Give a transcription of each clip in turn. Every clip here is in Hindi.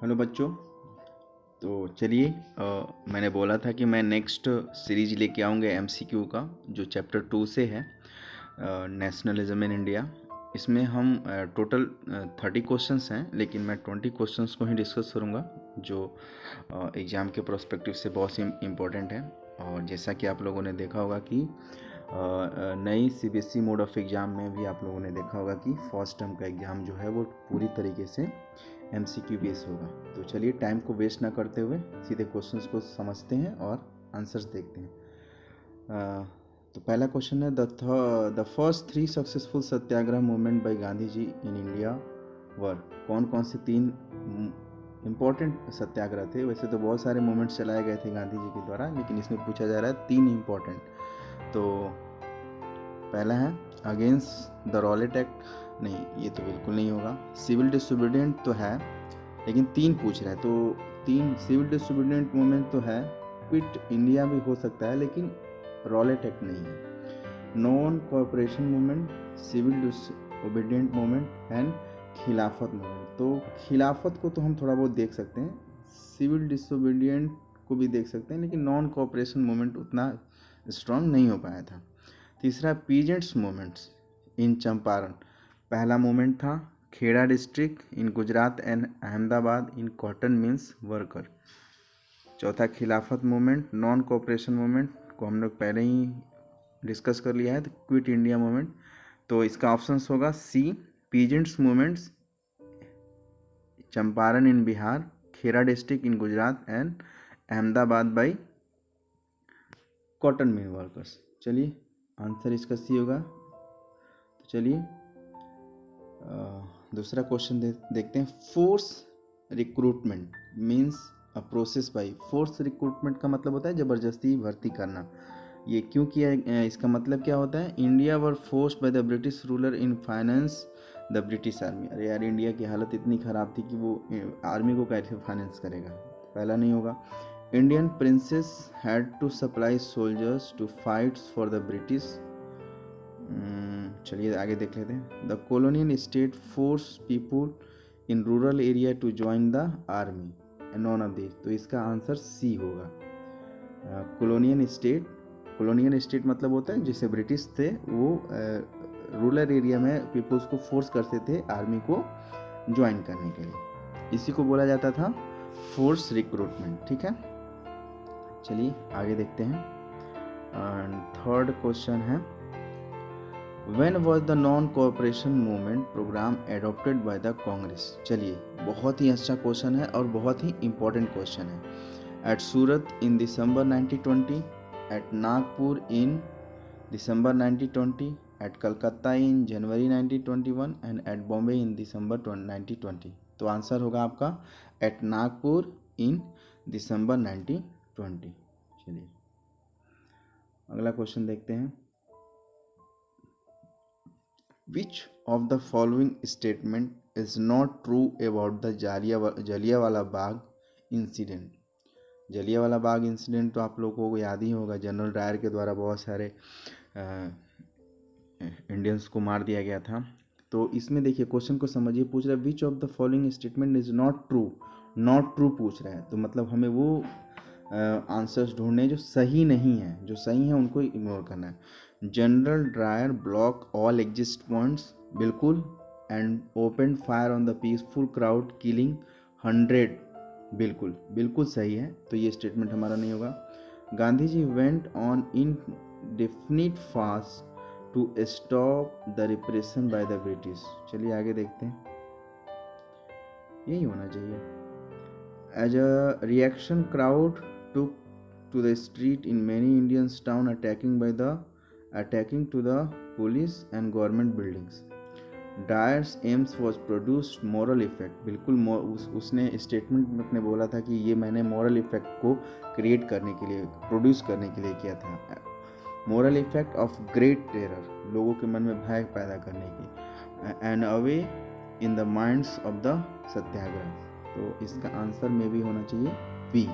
हेलो बच्चों। तो चलिए, मैंने बोला था कि मैं नेक्स्ट सीरीज लेके आऊँगा एमसीक्यू का, जो चैप्टर 2 से है, नेशनलिज्म इन इंडिया। इसमें हम टोटल 30 क्वेश्चंस हैं, लेकिन मैं 20 क्वेश्चंस को ही डिस्कस करूँगा, जो एग्ज़ाम के प्रोस्पेक्टिव से बहुत ही इम्पोर्टेंट है। और जैसा कि आप लोगों ने देखा होगा कि नई सीबीएसई मोड ऑफ एग्ज़ाम में भी आप लोगों ने देखा होगा कि फर्स्ट टर्म का एग्ज़ाम जो है वो पूरी तरीके से एमसीक्यू बेस होगा। तो चलिए, टाइम को वेस्ट ना करते हुए सीधे क्वेश्चंस को समझते हैं और आंसर्स देखते हैं। तो पहला क्वेश्चन है, the first 3 successful satyagraha movement by Gandhi ji in India were. कौन कौन से 3 इम्पोर्टेंट सत्याग्रह थे? वैसे तो बहुत सारे मूवमेंट्स चलाए गए थे गांधी जी के द्वारा, लेकिन इसमें पूछा जा रहा है 3 इम्पोर्टेंट। तो पहला है अगेंस्ट द रॉलेट एक्ट। नहीं, ये तो बिल्कुल नहीं होगा। सिविल डिसोबीडियंट तो है, लेकिन 3 पूछ रहा है, तो 3 सिविल डिसोबीडियंट मूवमेंट तो है। क्विट इंडिया भी हो सकता है, लेकिन रॉलेट एक्ट नहीं है। Non cooperation movement, civil disobedient movement and Khilafat movement. तो खिलाफत को तो हम थोड़ा बहुत देख सकते हैं, सिविल डिसोबीडियंट को भी देख सकते हैं, लेकिन नॉन कोऑपरेशन मूवमेंट उतना स्ट्रांग नहीं हो पाया था। तीसरा, पीजेंट्स मूवमेंट्स इन चंपारण। पहला मूवमेंट था Kheda district in Gujarat and Ahmedabad in cotton mills worker. चौथा, Khilafat movement, non cooperation movement को हम लोग पहले ही डिस्कस कर लिया है, तो क्विट इंडिया मूवमेंट। तो इसका ऑप्शन होगा C, peasants movements Champaran in Bihar, Kheda district in Gujarat and Ahmedabad by cotton mill workers. चलिए, आंसर इसका सी होगा। तो चलिए दूसरा क्वेश्चन देखते हैं। Force recruitment means a process by. Force recruitment का मतलब होता है ज़बरदस्ती भर्ती करना। ये क्यों किया? इसका मतलब क्या होता है? India were forced bye the British ruler in finance the British army. अरे यार, इंडिया की हालत इतनी ख़राब थी कि वो आर्मी को कैसे फाइनेंस करेगा? पहला नहीं होगा। Indian princes had to supply soldiers to fight for the British. चलिए आगे देख लेते हैं। The colonial state forces people in rural area to join the army, none of this. तो इसका आंसर सी होगा। कॉलोनियल स्टेट मतलब होता है जैसे ब्रिटिश थे, वो रूरल एरिया में पीपुल्स को फोर्स करते थे आर्मी को ज्वाइन करने के लिए। इसी को बोला जाता था फोर्स रिक्रूटमेंट। ठीक है, चलिए आगे देखते हैं। थर्ड क्वेश्चन है, When was the non-cooperation movement program adopted by the Congress? चलिए, बहुत ही अच्छा क्वेश्चन है और बहुत ही इम्पोर्टेंट क्वेश्चन है। At Surat in December 1920, at Nagpur in December 1920, at Calcutta in January 1921 and at Bombay in December 1920। तो आंसर होगा आपका at नागपुर in December 1920। चलिए अगला क्वेश्चन देखते हैं। Which of the following statement is not true about the Jallianwala Bagh incident? Jallianwala Bagh incident तो आप लोगों को याद ही होगा, जनरल डायर के द्वारा बहुत सारे इंडियंस को मार दिया गया था। तो इसमें देखिए, क्वेश्चन को समझिए, पूछ रहा है which of the following statement is not true. Not true पूछ रहा है, तो मतलब हमें वो आंसर्स ढूंढने जो सही नहीं है। जो सही है उनको इग्नोर करना है। General Dyer block all exist points, बिल्कुल। And open fire on the peaceful crowd killing 100, बिल्कुल बिल्कुल सही है। तो ये स्टेटमेंट हमारा नहीं होगा। Gandhi ji went on indefinite fast to stop the repression by the British. चलिए आगे देखते हैं, यही होना चाहिए। As a reaction crowd took to the street in many Indian towns attacking to the police and government buildings. Dyer's aims was produced moral effect। बिल्कुल उसने स्टेटमेंट में अपने बोला था कि ये मैंने moral effect को क्रिएट करने के लिए, प्रोड्यूस करने के लिए किया था। moral effect of great terror, लोगों के मन में भय पैदा करने की। and away in the minds of the सत्याग्रह। तो इसका आंसर में भी होना चाहिए बी।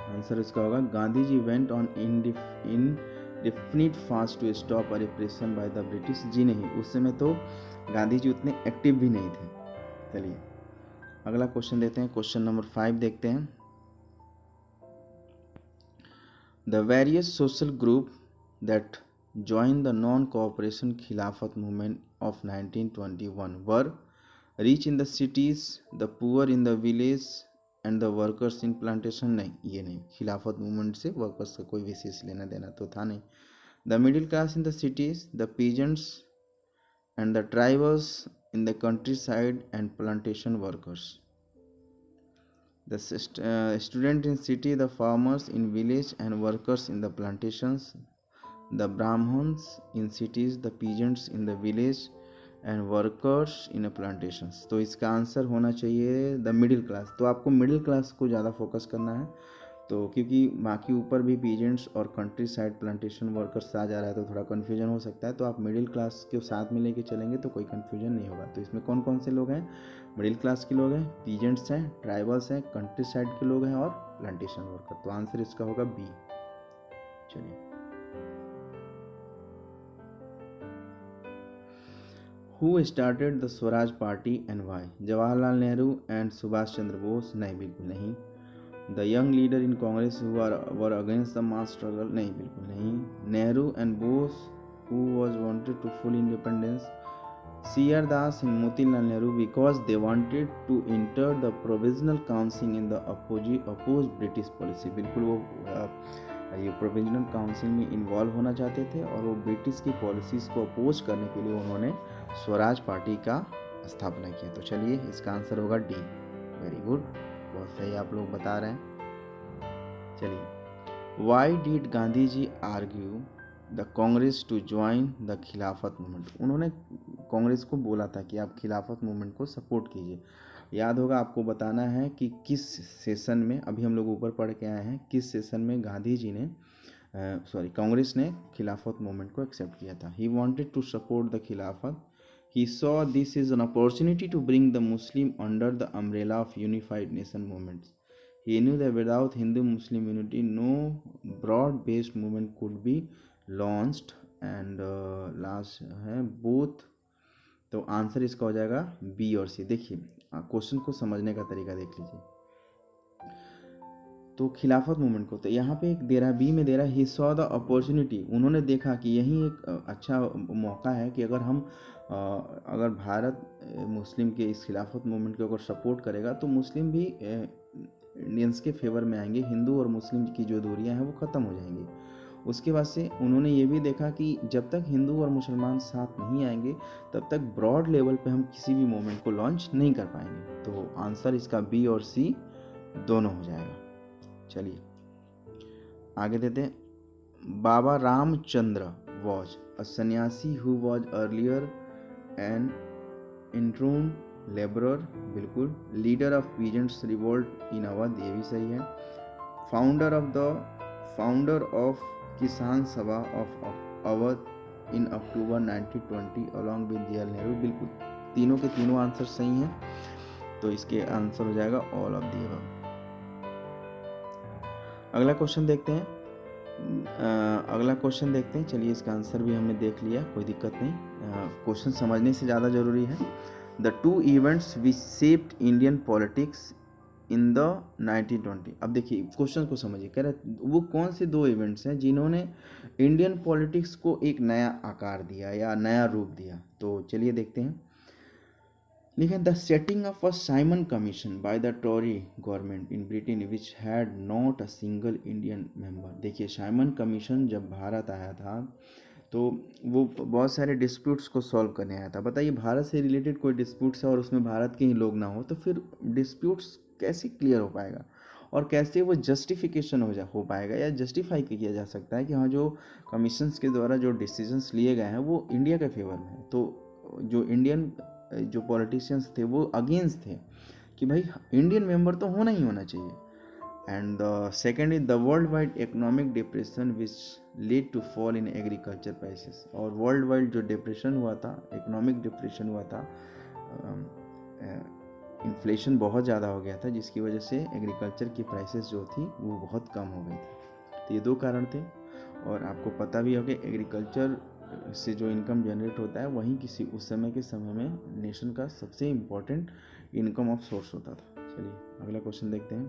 आंसर इसका होगा Gandhi ji went on indefinite fast to stop a repression by the British. जी नहीं, उस समय तो गांधी जी उतने एक्टिव भी नहीं थे। चलिए अगला क्वेश्चन देते हैं, क्वेश्चन नंबर 5 देखते हैं। The various social group that joined the non-cooperation Khilafat movement of 1921 were rich in the cities, the poor in the village and the workers in plantation। नहीं, ये नहीं, खिलाफत मूवमेंट से वर्कर्स का कोई विशेष लेना देना तो था नहीं। The middle class in the cities, the peasants and the tribals in the countryside and plantation workers। The student in city, the farmers in village and workers in the plantations, the Brahmins in cities, the peasants in the village and workers in a plantations। तो इसका आंसर होना चाहिए द मिडिल क्लास। तो आपको मिडिल क्लास को ज़्यादा फोकस करना है, तो क्योंकि बाकी ऊपर भी पीजेंट्स और कंट्री साइड प्लांटेशन वर्कर्स आ जा रहा है तो थोड़ा कन्फ्यूजन हो सकता है। तो आप मिडिल क्लास के साथ में लेके चलेंगे तो कोई कन्फ्यूजन नहीं होगा। तो इसमें कौन कौन से लोग हैं? मिडिल क्लास के लोग हैं, पीजेंट्स हैं, ट्राइबल्स हैं, कंट्री साइड के लोग हैं और प्लांटेशन वर्कर। तो आंसर इसका होगा बी। चलिए, who started the Swaraj party and why? Jawaharlal Nehru and Subhash Chandra Bose? नहीं, बिल्कुल नहीं। The young leader in Congress who were against the mass struggle? नहीं, बिल्कुल नहीं। Nehru and Bose who was wanted to full independence? C.R. Das and Motilal Nehru because they wanted to enter the provisional council in the opposed British policy। बिल्कुल वो ये प्रोविजनल काउंसिल में इन्वॉल्व होना चाहते थे और वो ब्रिटिश की पॉलिसीज़ को अपोज करने के लिए उन्होंने स्वराज पार्टी का स्थापना किया। तो चलिए, इसका आंसर होगा डी। वेरी गुड, बहुत सही आप लोग बता रहे हैं। चलिए, why did Gandhi ji argue the Congress to join the Khilafat movement? उन्होंने कांग्रेस को बोला था कि आप खिलाफत मूवमेंट को सपोर्ट कीजिए। याद होगा, आपको बताना है कि किस सेशन में, अभी हम लोग ऊपर पढ़ के आए हैं, किस सेशन में गांधी जी ने कांग्रेस ने खिलाफत मूवमेंट को एक्सेप्ट किया था। He wanted to support the Khilafat. He saw this is an opportunity to bring the Muslim under the umbrella of unified nation movements. He knew that without Hindu Muslim unity no broad based movement could be launched. And last है बोथ। तो आंसर इसका हो जाएगा बी और सी। देखिए, क्वेश्चन को समझने का तरीका देख लीजिए। तो खिलाफत मूवमेंट को, तो यहाँ पे एक दे रहा है, बी में दे रहा है ही सॉ द अपॉर्चुनिटी। उन्होंने देखा कि यही एक अच्छा मौका है कि अगर भारत मुस्लिम के इस खिलाफत मूवमेंट को अगर सपोर्ट करेगा तो मुस्लिम भी इंडियंस के फेवर में आएंगे, हिंदू और मुस्लिम की जो दूरियां हैं वो ख़त्म हो जाएंगी। उसके बाद से उन्होंने ये भी देखा कि जब तक हिंदू और मुसलमान साथ नहीं आएंगे तब तक ब्रॉड लेवल पे हम किसी भी मूवमेंट को लॉन्च नहीं कर पाएंगे। तो आंसर इसका बी और सी दोनों हो जाएगा। चलिए आगे देते हैं। बाबा Ramchandra was a sanyasi who was earlier an indentured labourer. बिल्कुल। Leader of peasants revolt in Awadh, ये भी सही है। Founder of Kisan Sabha of Awadh in October 1920 along with Jawaharlal Nehru. बिल्कुल, तीनों के तीनों आंसर सही हैं। तो इसके आंसर हो जाएगा ऑल ऑफ दी अबव। अगला क्वेश्चन देखते हैं। चलिए, इसका आंसर भी हमने देख लिया, कोई दिक्कत नहीं। क्वेश्चन समझने से ज़्यादा जरूरी है। The to events which shaped Indian politics in the 1920। अब देखिए, क्वेश्चन को समझिए। कह रहे वो कौन से दो इवेंट्स हैं जिन्होंने इंडियन पॉलिटिक्स को एक नया आकार दिया या नया रूप दिया। तो चलिए देखते हैं। लिखा the setting of a Simon Commission by the Tory government in Britain which had not a single Indian member. देखिए, साइमन कमीशन जब भारत आया था तो वो बहुत सारे डिस्प्यूट्स को सॉल्व करने आया था। बताइए, भारत से रिलेटेड कोई डिस्प्यूट्स है और उसमें भारत के ही लोग ना हो तो फिर डिस्प्यूट्स कैसे क्लियर हो पाएगा और कैसे वो जस्टिफिकेशन हो पाएगा या जस्टिफाई किया जा सकता है कि हाँ, जो कमीशंस के द्वारा जो डिसीजंस लिए गए हैं वो इंडिया के फेवर में है। तो जो इंडियन जो पॉलिटिशियंस थे वो अगेंस्ट थे कि भाई इंडियन मेंबर तो होना ही होना चाहिए। And the second is the world wide economic depression which lead to fall in agriculture prices. और वर्ल्ड वाइड जो डिप्रेशन हुआ था, इकोनॉमिक डिप्रेशन हुआ था, इन्फ्लेशन बहुत ज़्यादा हो गया था जिसकी वजह से एग्रीकल्चर की प्राइसेस जो थी वो बहुत कम हो गई थी। तो ये दो कारण थे। और आपको पता भी होगा एग्रीकल्चर इससे जो इनकम जनरेट होता है वही किसी उस समय के समय में नेशन का सबसे इम्पोर्टेंट इनकम ऑफ सोर्स होता था। चलिए अगला क्वेश्चन देखते हैं।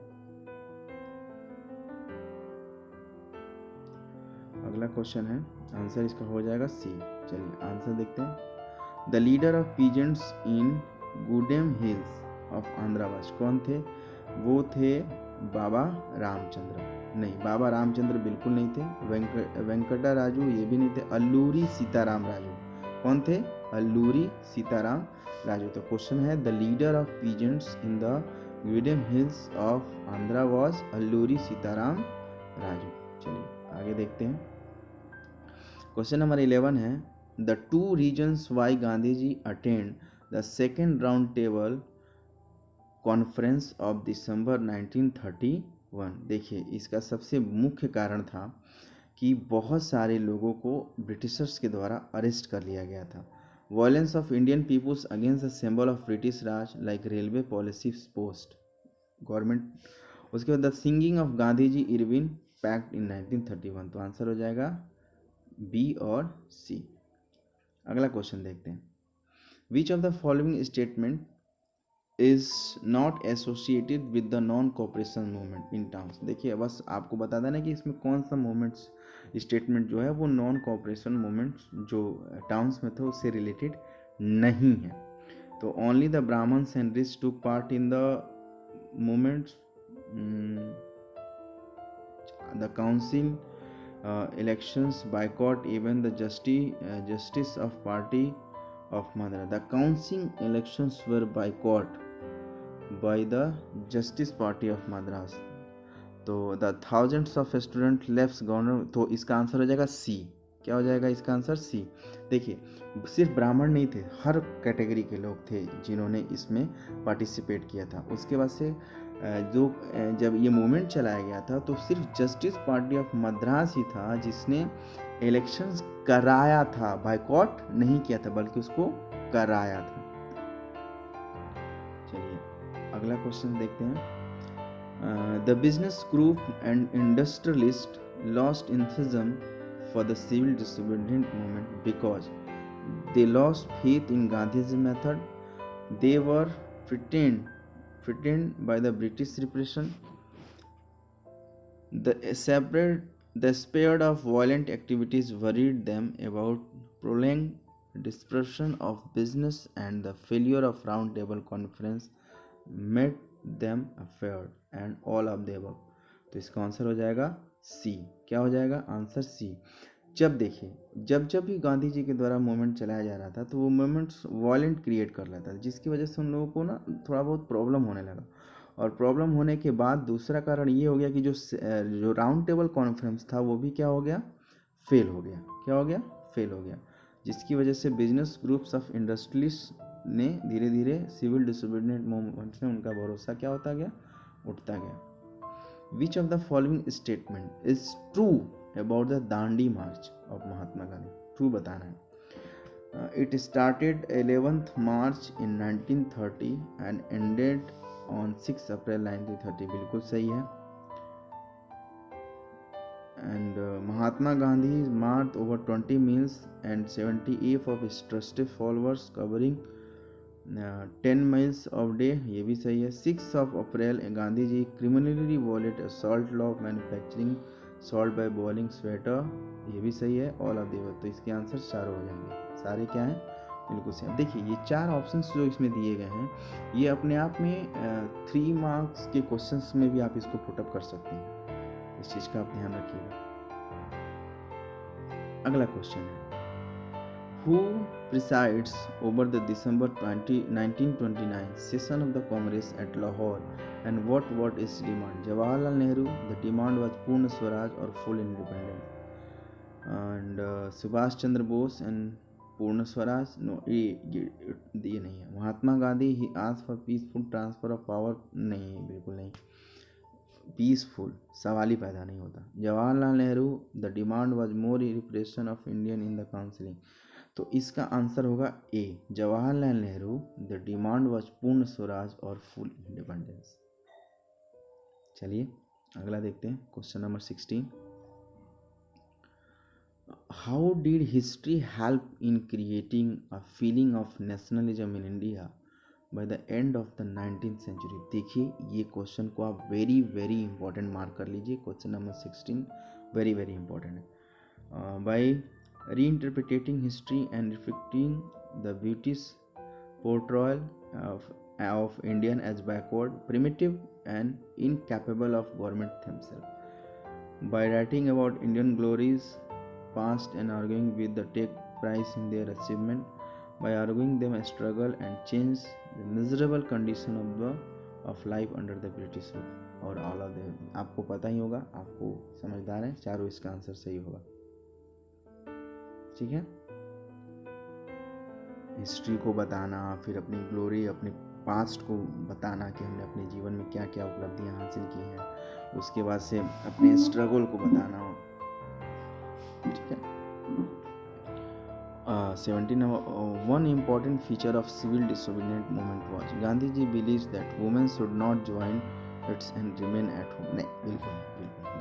अगला क्वेश्चन है, आंसर इसका हो जाएगा सी। चलिए आंसर देखते हैं। The leader of peasants in Gudem hills of Andhra was कौन थे? वो थे बाबा रामचंद्र। नहीं, बाबा रामचंद्र बिल्कुल नहीं थे। वेंकटा राजू ये भी नहीं थे। अल्लूरी सीताराम राजू कौन थे? अल्लूरी सीताराम राजू। तो क्वेश्चन है the leader of peasants in the Gudem hills of Andhra was Alluri Sitaram Raju. चलिए आगे देखते हैं। क्वेश्चन नंबर 11 है, the two reasons why Gandhi ji attend the second round table conference of December 1931। देखिए इसका सबसे मुख्य कारण था कि बहुत सारे लोगों को ब्रिटिशर्स के द्वारा अरेस्ट कर लिया गया था। Violence of Indian peoples against the symbol of British Raj like railway policy post government. उसके बाद the singing of Gandhi ji Irwin pact in 1931। तो आंसर हो जाएगा बी और सी। अगला क्वेश्चन देखते हैं। Which of the following statement is not associated with the non cooperation movement in towns. देखिए बस आपको बता देना कि इसमें कौन सा मूवमेंट्स स्टेटमेंट जो है वो नॉन कोऑपरेशन मूवमेंट्स जो टाउन्स में थे उससे रिलेटेड नहीं है। तो only the Brahmins and rich took part in the movements. The council elections boycott even the justice of party of Madras. The council elections were boycott by the Justice Party of Madras. तो the thousands of students left governor. तो इसका आंसर हो जाएगा सी। क्या हो जाएगा इसका आंसर? सी। देखिए सिर्फ ब्राह्मण नहीं थे, हर कैटेगरी के लोग थे जिन्होंने इसमें पार्टिसिपेट किया था। उसके बाद से जो जब ये मूवमेंट चलाया गया था तो सिर्फ जस्टिस पार्टी ऑफ मद्रास ही था जिसने इलेक्शंस कराया था, बायकॉट नहीं किया था बल्कि उसको कराया था। चलिए अगला क्वेश्चन देखते हैं। The business group and industrialist lost enthusiasm for the civil disobedient movement because they lost faith in Gandhi's method. They were threatened by the British repression. The spirit of violent activities worried them about prolonged disruption of business, and the failure of round table conference made them afraid, and all of the above. तो इसका आंसर हो जाएगा सी। क्या हो जाएगा? Answer C. जब देखिए जब भी गांधी जी के द्वारा मूवमेंट चलाया जा रहा था तो वो मूवमेंट्स वॉयलेंट क्रिएट कर लेता था, जिसकी वजह से उन लोगों को ना थोड़ा बहुत प्रॉब्लम होने लगा। और प्रॉब्लम होने के बाद दूसरा कारण ये हो गया कि जो राउंड टेबल कॉन्फ्रेंस था वो भी क्या हो गया? फेल हो गया। क्या हो गया? फेल हो गया, जिसकी वजह से बिजनेस ग्रुप्स ऑफ इंडस्ट्रियलिस्ट ने धीरे धीरे सिविल डिसोबीडिएंट मूवमेंट में उनका भरोसा क्या होता गया? उठता गया। Which of the following statement is true about the Dandi March of Mahatma Gandhi? True बताना है। It started 11th March in 1930 and ended on 6 April 1930. बिल्कुल सही है। And Mahatma Gandhi marched over 20 miles and 78 of his trusted followers covering 10 miles of day, ये भी सही है। 6 of April Gandhi ji criminally violate assault law of manufacturing salt by boiling sweater, ये भी सही है। All of the above. तो इसके आंसर चारों हो जाएंगे। सारे क्या हैं? बिल्कुल सही। देखिए ये चार ऑप्शंस जो इसमें दिए गए हैं ये अपने आप में 3 मार्क्स के क्वेश्चंस में भी आप इसको पुटअप कर सकते हैं, इस चीज़ का आप ध्यान रखिएगा। अगला क्वेश्चन है, Who presides over the December 1929 session of the Congress at Lahore, and what its demand? Jawaharlal Nehru. The demand was Purna Swaraj or full independence. And Subhash Chandra Bose and Purna Swaraj. No, ये नहीं है। Mahatma Gandhi he asked for peaceful transfer of power. नहीं, बिल्कुल नहीं। पीसफुल सवाल ही पैदा नहीं होता। Jawaharlal Nehru the demand was more repression of Indian in the counselling. तो इसका आंसर होगा A. Jawaharlal Nehru the demand was Purna Swaraj और फुल इंडिपेंडेंस। चलिए अगला देखते हैं। Question number 16। How did history help in creating a feeling of nationalism in India by the end of the 19th century? देखिए, ये क्वेश्चन को आप वेरी वेरी इंपॉर्टेंट मार्क कर लीजिए। Question number 16 very very important है। By reinterpreting history and reflecting the beauties portrayal of Indian as backward, primitive, and incapable of government themselves. By writing about Indian glories past and arguing with the take price in their achievement, by arguing them a struggle and change the miserable condition of life under the British rule, और all of them आपको पता ही होगा, आपको समझदार है, चारों इसका आंसर सही होगा। ठीक है, हिस्ट्री को बताना, फिर अपनी ग्लोरी, अपने पास्ट को बताना कि हमने अपने जीवन में क्या क्या उपलब्धियां हासिल की हैं, उसके बाद से अपने स्ट्रगल को बताना। ठीक है। 17 one important feature of civil disobedient movement was Gandhi ji believes that women should not join it and remain at home। नहीं, बिल्कुल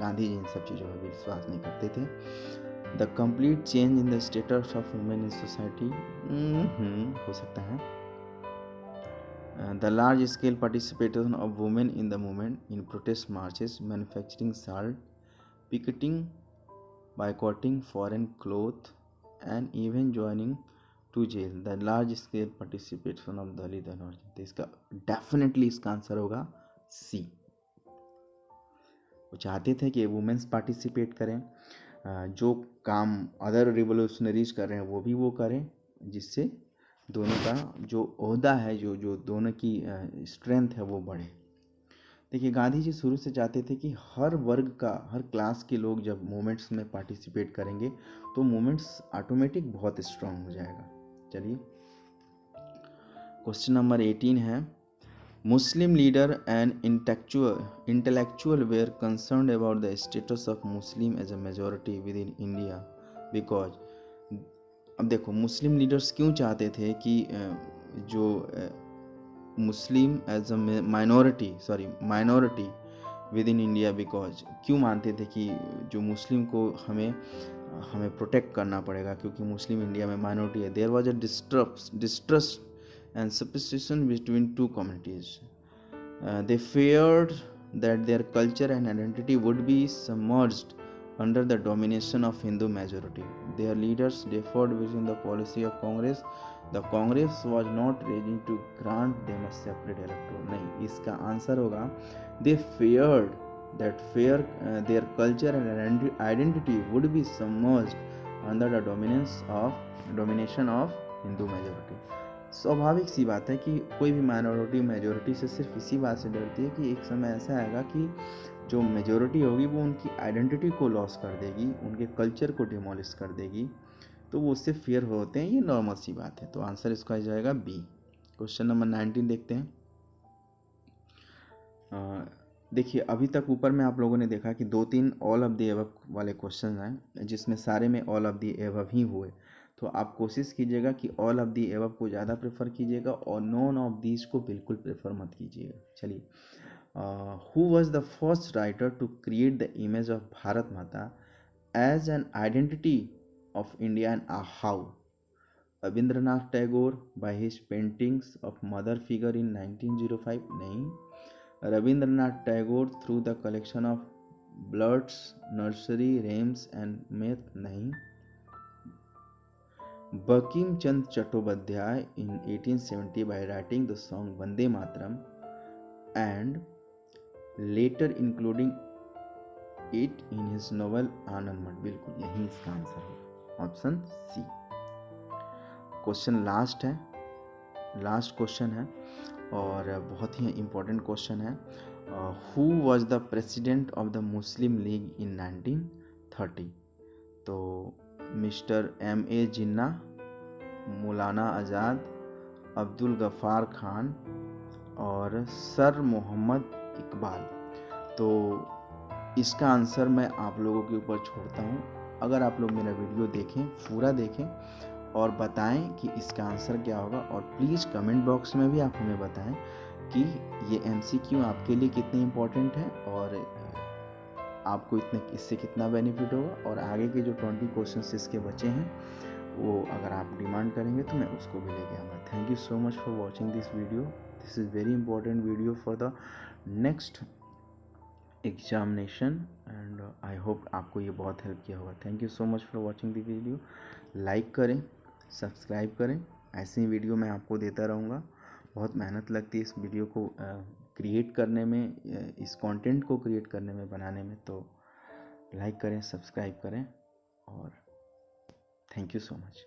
गांधी जी इन सब चीज़ों में विश्वास नहीं करते थे। The complete change in the status of women in society हो सकता है। The large scale participation of women in the movement in protest marches, manufacturing salt, picketing, boycotting foreign clothes, and even joining to jail. The large scale participation of Dalit and Arjun। तो इसका डेफिनेटली इसका आंसर होगा सी। वो चाहते थे कि वुमेन्स पार्टिसिपेट करें, जो काम अदर रिवोल्यूशनरीज कर रहे हैं वो भी वो करें, जिससे दोनों का जो ओहदा है, जो दोनों की स्ट्रेंथ है वो बढ़े। देखिए, गांधी जी शुरू से चाहते थे कि हर वर्ग का, हर क्लास के लोग जब मूवमेंट्स में पार्टिसिपेट करेंगे तो मूवमेंट्स ऑटोमेटिक बहुत स्ट्रांग हो जाएगा। चलिए, क्वेश्चन नंबर 18 है, Muslim leader and intellectual were concerned about the status of Muslim as a majority within India because अब देखो, मुस्लिम लीडर्स क्यों चाहते थे कि जो Muslim as a minority within India, because क्यों मानते थे कि जो मुस्लिम को हमें प्रोटेक्ट करना पड़ेगा क्योंकि मुस्लिम इंडिया में माइनॉरिटी है। There was a distrust and superstition between two communities. They feared that their culture and identity would be submerged under the domination of Hindu majority. Their leaders differed within the policy of Congress. The Congress was not ready to grant them a separate electorate. नहीं, इसका आंसर होगा they feared that their culture and identity would be submerged under the domination of Hindu majority. स्वाभाविक सी बात है कि कोई भी माइनॉरिटी मेजॉरिटी से सिर्फ इसी बात से डरती है कि एक समय ऐसा आएगा कि जो मेजॉरिटी होगी वो उनकी आइडेंटिटी को लॉस कर देगी, उनके कल्चर को डिमोलिश कर देगी, तो वो उससे फेयर होते हैं। ये नॉर्मल सी बात है। तो आंसर इसका आ जाएगा बी। क्वेश्चन नंबर 19 देखते हैं। देखिए, अभी तक ऊपर में आप लोगों ने देखा कि 2-3 ऑल ऑफ द एबव वाले क्वेश्चन हैं, जिसमें सारे में ऑल ऑफ द एबव ही हुए। तो आप कोशिश कीजिएगा कि ऑल ऑफ दी एबव को ज़्यादा प्रेफर कीजिएगा और नॉन ऑफ दीज को बिल्कुल प्रेफर मत कीजिएगा। चलिए, who was the first writer to create the image of Bharat Mata as an identity of India and how? Rabindranath Tagore by his paintings of mother figure in 1905? नहीं। Rabindranath Tagore through the collection of ballads, nursery rhymes and myths? नहीं। Bankim Chandra Chattopadhyay in 1870 by writing the song Vande Mataram and later including it in his novel Anand Mठ? बिल्कुल यही इसका आंसर है, option C. Question last question है और बहुत ही इम्पोर्टेंट क्वेश्चन है। Who was the president of the Muslim League in 1930? तो मिस्टर M.A. जिन्ना, मौलाना आज़ाद, अब्दुल गफ़ार खान और सर मोहम्मद इकबाल। तो इसका आंसर मैं आप लोगों के ऊपर छोड़ता हूँ। अगर आप लोग मेरा वीडियो देखें, पूरा देखें और बताएं कि इसका आंसर क्या होगा, और प्लीज़ कमेंट बॉक्स में भी आप हमें बताएं कि ये MCQ आपके लिए कितने इम्पोर्टेंट है और आपको इससे कितना बेनिफिट होगा, और आगे के जो 20 क्वेश्चंस इसके बचे हैं वो अगर आप डिमांड करेंगे तो मैं उसको भी लेके आऊँगा। Thank you so much for watching this video. This is very important video for the next examination, and I hope आपको ये बहुत हेल्प किया होगा। Thank you so much for watching the video. Like करें, सब्सक्राइब करें, ऐसे ही वीडियो मैं आपको देता रहूँगा। बहुत मेहनत लगती है इस वीडियो को क्रिएट करने में, इस कंटेंट को क्रिएट करने में, बनाने में। तो लाइक करें, सब्सक्राइब करें, और थैंक यू सो मच।